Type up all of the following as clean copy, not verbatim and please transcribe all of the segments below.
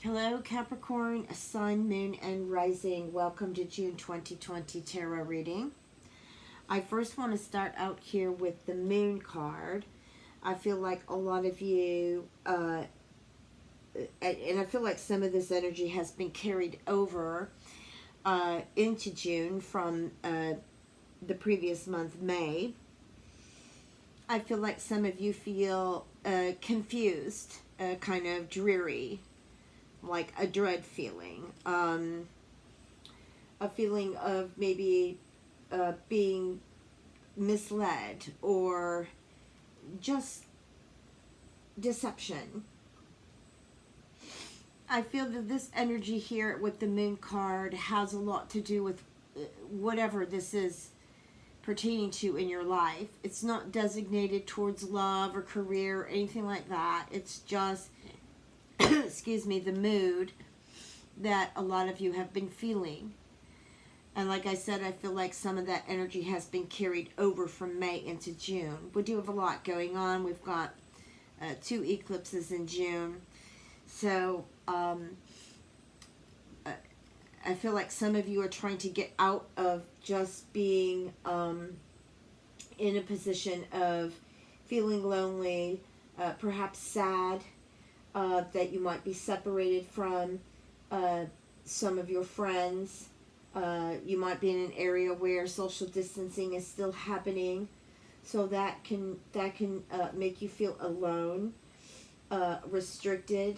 Hello, Capricorn, Sun, Moon, and Rising. Welcome to June 2020 Tarot reading. I first want to start out here with the Moon card. I feel like a lot of you, and I feel like some of this energy has been carried over into June from the previous month, May. I feel like some of you feel confused, kind of dreary, like a dread feeling, a feeling of maybe being misled or just deception. I feel that this energy here with the Moon card has a lot to do with whatever this is pertaining to in your life. It's not designated towards love or career or anything like that. It's just excuse me, the mood that a lot of you have been feeling. And like I said, I feel like some of that energy has been carried over from May into June. We do have a lot going on. We've got 2 eclipses in June. So I feel like some of you are trying to get out of just being in a position of feeling lonely, perhaps sad, that you might be separated from some of your friends. You might be in an area where social distancing is still happening, so that can make you feel alone, restricted.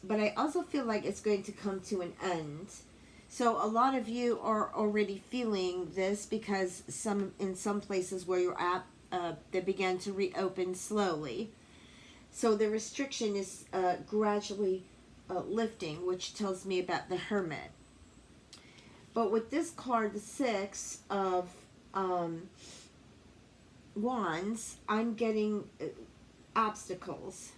But I also feel like it's going to come to an end. So a lot of you are already feeling this because in some places where you're at, they began to reopen slowly. So the restriction is gradually lifting, which tells me about the Hermit. But with this card, the 6 of Wands, I'm getting obstacles.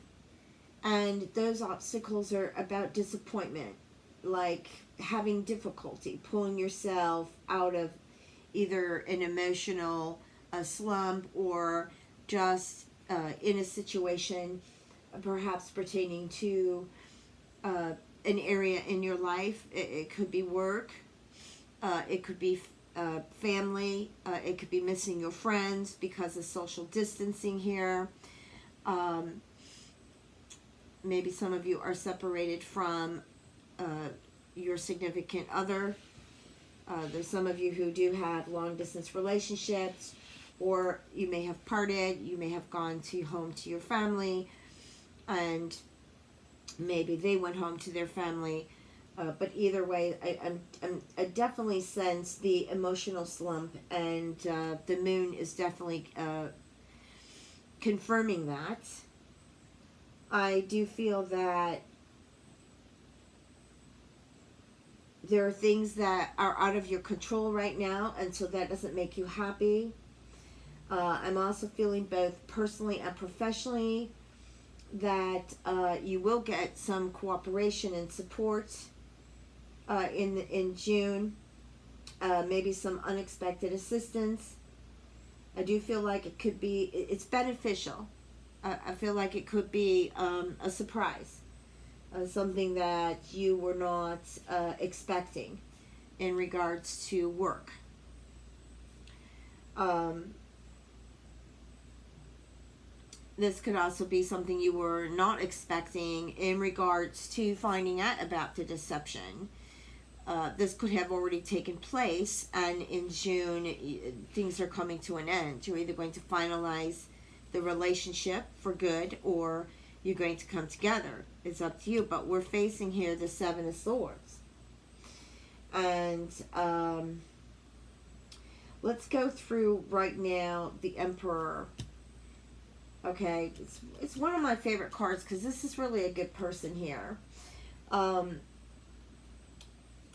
And those obstacles are about disappointment, like having difficulty pulling yourself out of either an emotional slump or just in a situation perhaps pertaining to an area in your life. It could be work, it could be family, it could be missing your friends because of social distancing here. Maybe some of you are separated from your significant other. There's some of you who do have long distance relationships, or you may have parted, you may have gone home to your family, and maybe they went home to their family. But either way, I definitely sense the emotional slump, and the Moon is definitely confirming that. I do feel that there are things that are out of your control right now, and so that doesn't make you happy. I'm also feeling both personally and professionally that you will get some cooperation and support in June. Maybe some unexpected assistance. I do feel like it's beneficial. I feel like it could be a surprise, something that you were not expecting in regards to work. This could also be something you were not expecting in regards to finding out about the deception. This could have already taken place, and in June, things are coming to an end. You're either going to finalize the relationship for good, or you're going to come together. It's up to you. But we're facing here the 7 of Swords. And let's go through right now the Emperor. Okay, it's one of my favorite cards because this is really a good person here. To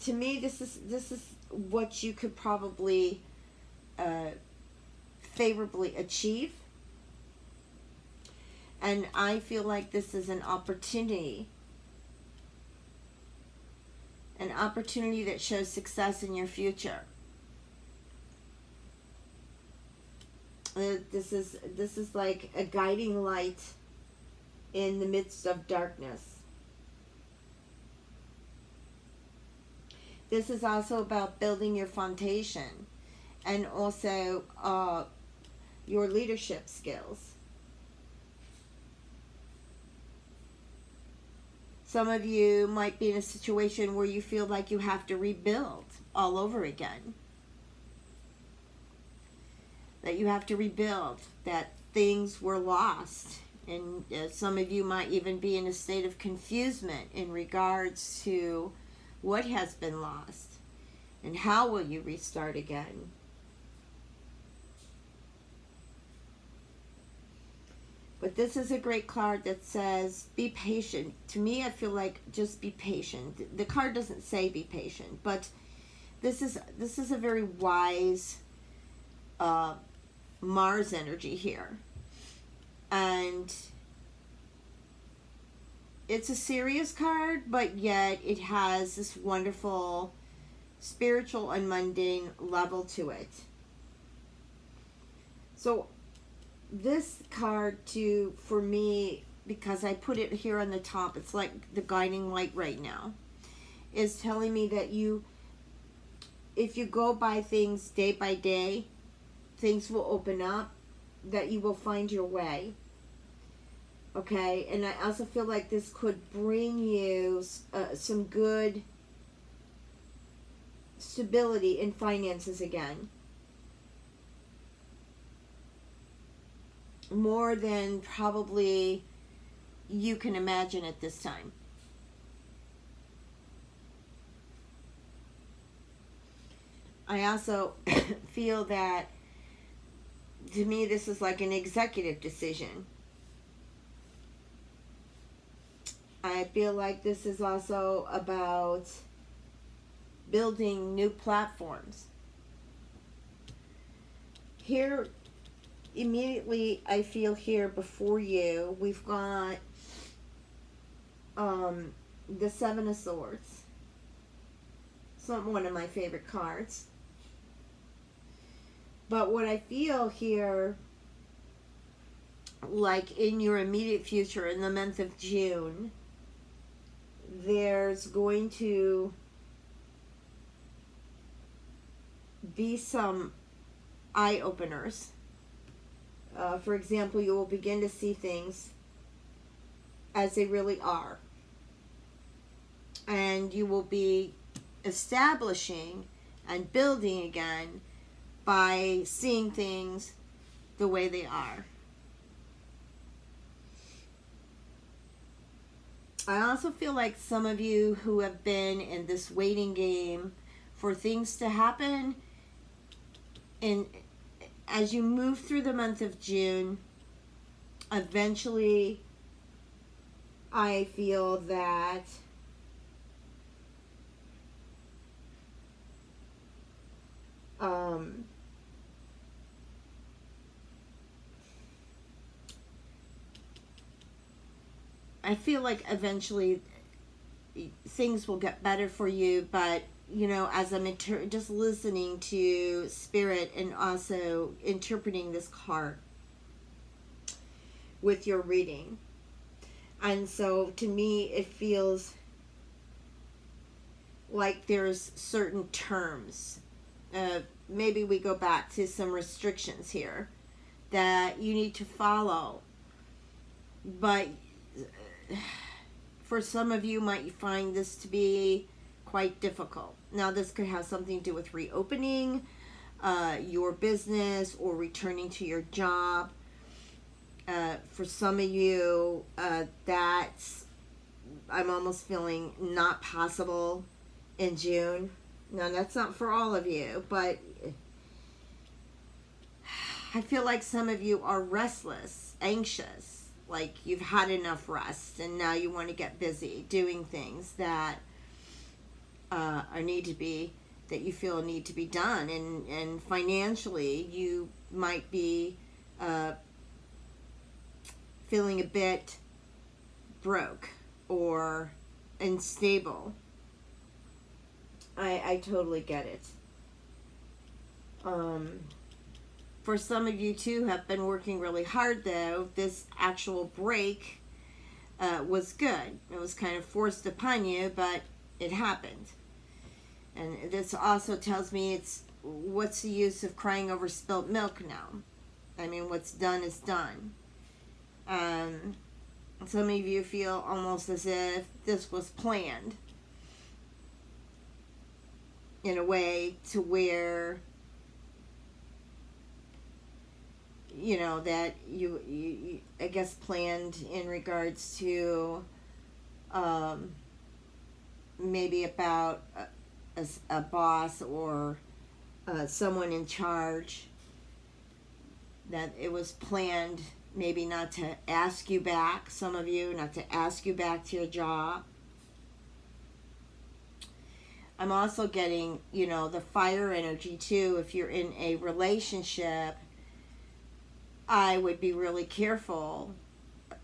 me, this is what you could probably favorably achieve. And I feel like this is an opportunity that shows success in your future. This is like a guiding light in the midst of darkness. This is also about building your foundation and also your leadership skills. Some of you might be in a situation where you feel like you have to rebuild all over again. That you have to rebuild, that things were lost. And some of you might even be in a state of confusion in regards to what has been lost and how will you restart again. But this is a great card that says, be patient. To me, I feel like just be patient. The card doesn't say be patient, but this is a very wise Mars energy here. And it's a serious card, but yet it has this wonderful spiritual and mundane level to it. So this card too, for me, because I put it here on the top, it's like the guiding light right now, is telling me that if you go by things day by day, things will open up, that you will find your way. Okay, and I also feel like this could bring you some good stability in finances again. More than probably you can imagine at this time. I also feel that, to me, this is like an executive decision. I feel like this is also about building new platforms. Here, immediately, I feel here before you, we've got the Seven of Swords. It's not one of my favorite cards. But what I feel here, like in your immediate future, in the month of June, there's going to be some eye-openers. For example, you will begin to see things as they really are. And you will be establishing and building again by seeing things the way they are. I also feel like some of you who have been in this waiting game for things to happen, and as you move through the month of June, eventually I feel that I feel like eventually things will get better for you, but you know, as I'm just listening to Spirit and also interpreting this card with your reading. And so to me, it feels like there's certain terms. Maybe we go back to some restrictions here that you need to follow. But for some of you, might find this to be quite difficult. Now, this could have something to do with reopening your business or returning to your job. For some of you, that's, I'm almost feeling not possible in June. Now, that's not for all of you, but I feel like some of you are restless, anxious, like you've had enough rest and now you want to get busy doing things that that you feel need to be done, and financially you might be feeling a bit broke or unstable. I totally get it. For some of you too have been working really hard though, this actual break was good. It was kind of forced upon you, but it happened. And this also tells me it's what's the use of crying over spilt milk now? I mean, what's done is done. Some of you feel almost as if this was planned in a way to where, you know, that you I guess planned in regards to maybe about a boss or someone in charge, that it was planned maybe not to ask you back, some of you, not to ask you back to your job. I'm also getting, you know, the fire energy too. If you're in a relationship, I would be really careful,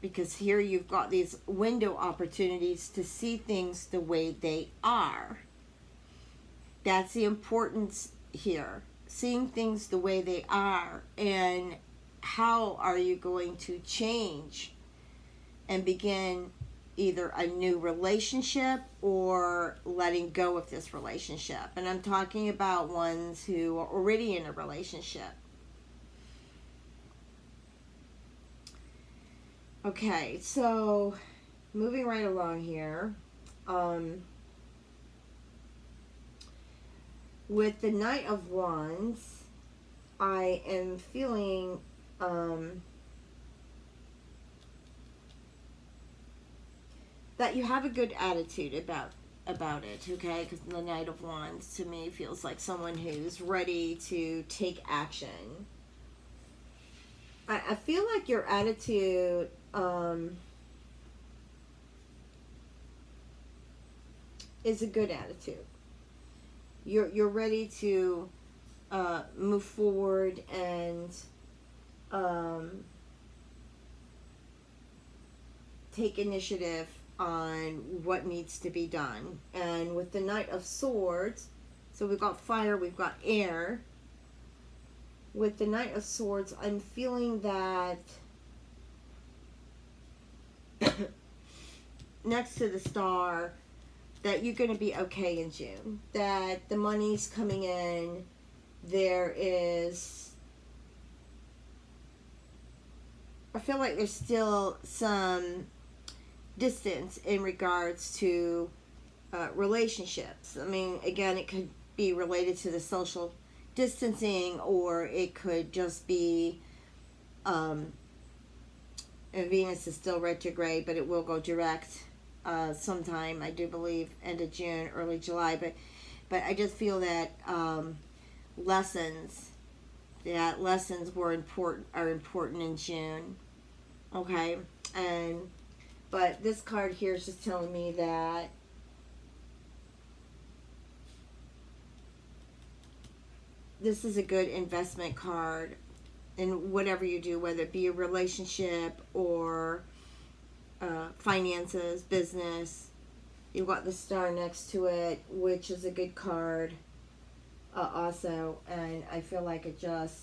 because here you've got these window opportunities to see things the way they are. That's the importance here. Seeing things the way they are, and how are you going to change and begin either a new relationship or letting go of this relationship. And I'm talking about ones who are already in a relationship. Okay, so moving right along here. With the Knight of Wands, I am feeling that you have a good attitude about it, okay? Because the Knight of Wands to me feels like someone who's ready to take action. I feel like your attitude is a good attitude. You're ready to move forward and take initiative on what needs to be done. And with the Knight of Swords, so we've got fire, we've got air. With the Knight of Swords, I'm feeling that next to the star, that you're going to be okay in June. That the money's coming in. There is, I feel like there's still some distance in regards to relationships. I mean, again, it could be related to the social distancing, or it could just be Venus is still retrograde, but it will go direct sometime, I do believe, end of June, early July. But I just feel that lessons are important in June. Okay, but this card here is just telling me that this is a good investment card in whatever you do, whether it be a relationship or finances, business. You've got the star next to it, which is a good card also. And I feel like I just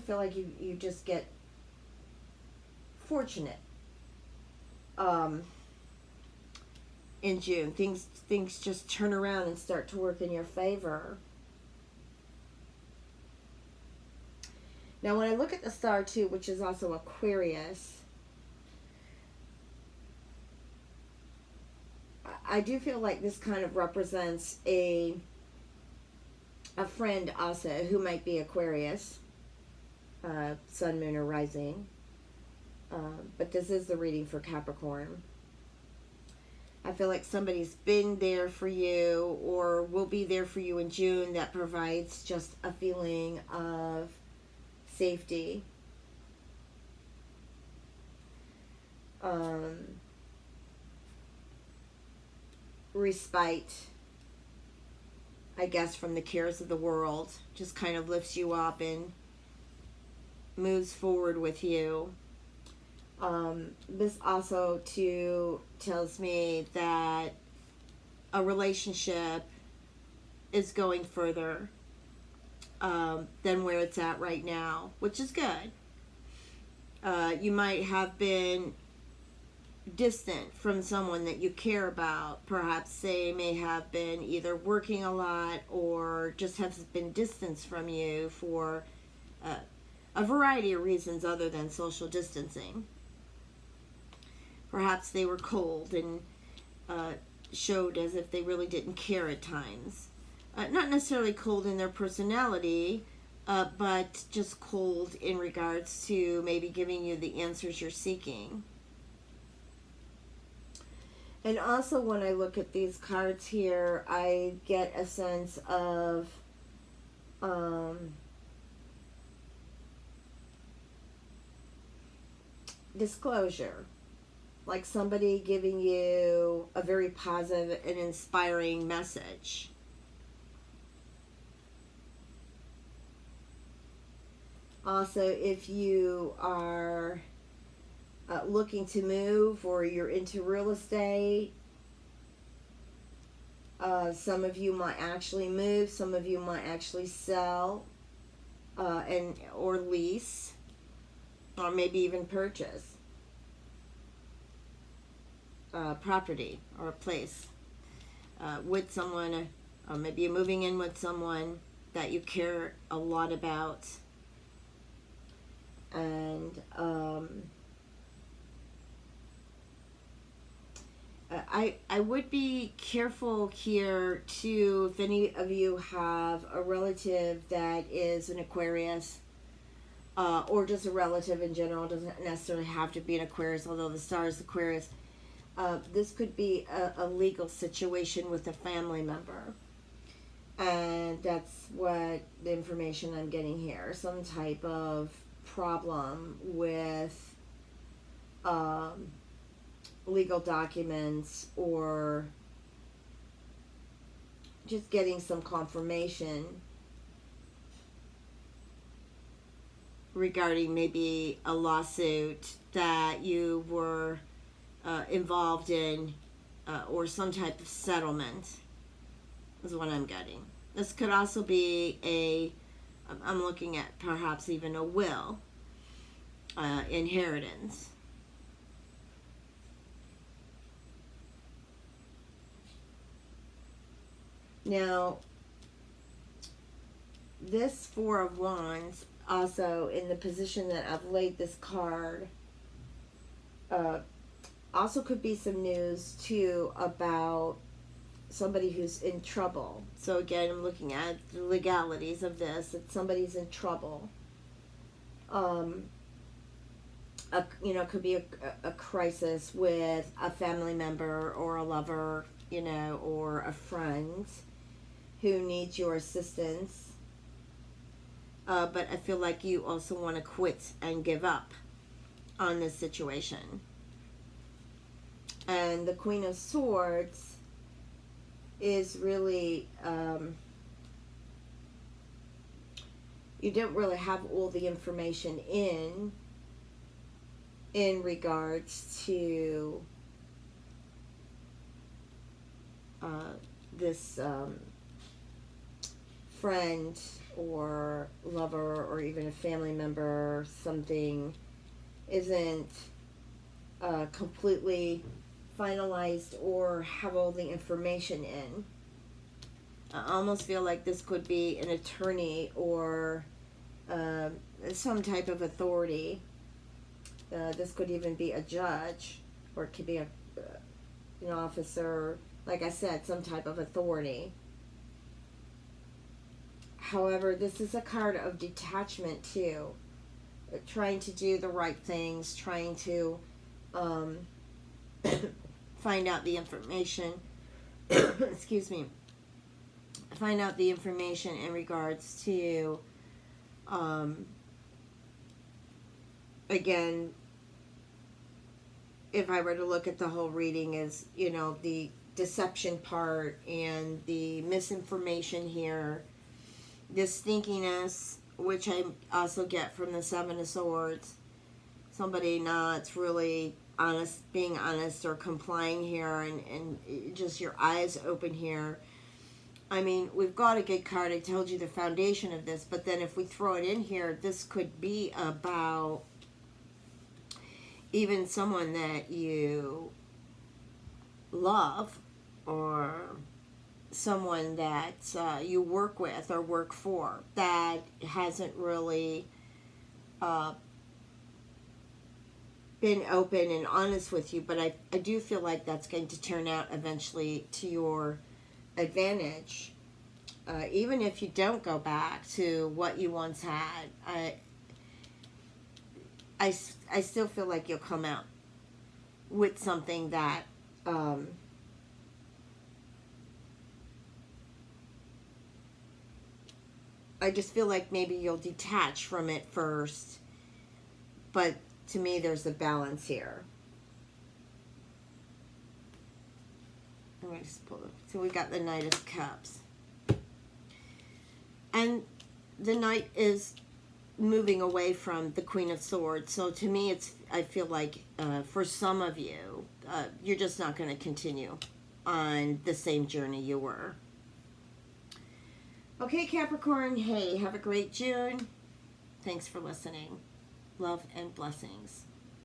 feel like you just get fortunate in June. Things just turn around and start to work in your favor. Now, when I look at the star too, which is also Aquarius, I do feel like this kind of represents a friend also who might be Aquarius, sun, moon, or rising. But this is the reading for Capricorn. I feel like somebody's been there for you or will be there for you in June that provides just a feeling of safety. Respite, I guess, from the cares of the world. Just kind of lifts you up and moves forward with you. This also too tells me that a relationship is going further than where it's at right now, which is good. You might have been distant from someone that you care about. Perhaps they may have been either working a lot or just have been distanced from you for uh, a variety of reasons other than social distancing. Perhaps they were cold and showed as if they really didn't care at times. Not necessarily cold in their personality, but just cold in regards to maybe giving you the answers you're seeking. And also, when I look at these cards here, I get a sense of disclosure. Like somebody giving you a very positive and inspiring message. Also, if you are looking to move or you're into real estate, some of you might actually move, some of you might actually sell and or lease, or maybe even purchase property or a place with someone, or maybe you're moving in with someone that you care a lot about. And I would be careful here too if any of you have a relative that is an Aquarius, or just a relative in general. It doesn't necessarily have to be an Aquarius, although the star is Aquarius. This could be a legal situation with a family member. And that's what the information I'm getting here. Some type of problem with legal documents, or just getting some confirmation regarding maybe a lawsuit that you were involved in, or some type of settlement is what I'm getting. This could also be I'm looking at perhaps even a will, inheritance. Now, this Four of Wands, also in the position that I've laid this card, also could be some news too about somebody who's in trouble. So again, I'm looking at the legalities of this, that somebody's in trouble. Could be a crisis with a family member or a lover, or a friend who needs your assistance. But I feel like you also want to quit and give up on this situation. And the Queen of Swords is really, you don't really have all the information in regards to this friend or lover or even a family member. Something isn't completely finalized or have all the information in. I almost feel like this could be an attorney or some type of authority. This could even be a judge, or it could be an officer. Like I said, some type of authority. However, this is a card of detachment too. Trying to do the right things, trying to find out the information. Excuse me. Find out the information in regards to, again, if I were to look at the whole reading as, the deception part and the misinformation here, this stinkiness, which I also get from the Seven of Swords, somebody not really honest, being honest or complying here, and just your eyes open here. I mean, we've got a good card. I told you the foundation of this, but then if we throw it in here, this could be about even someone that you love, or someone that you work with or work for, that hasn't really been open and honest with you. But I do feel like that's going to turn out eventually to your advantage. Even if you don't go back to what you once had, I still feel like you'll come out with something that I just feel like maybe you'll detach from it first, but to me there's a balance here. I'm going to just pull it. So we got the Knight of Cups. And the Knight is moving away from the Queen of Swords. So to me, I feel like for some of you, you're just not going to continue on the same journey you were. Okay, Capricorn, hey, have a great June. Thanks for listening. Love and blessings.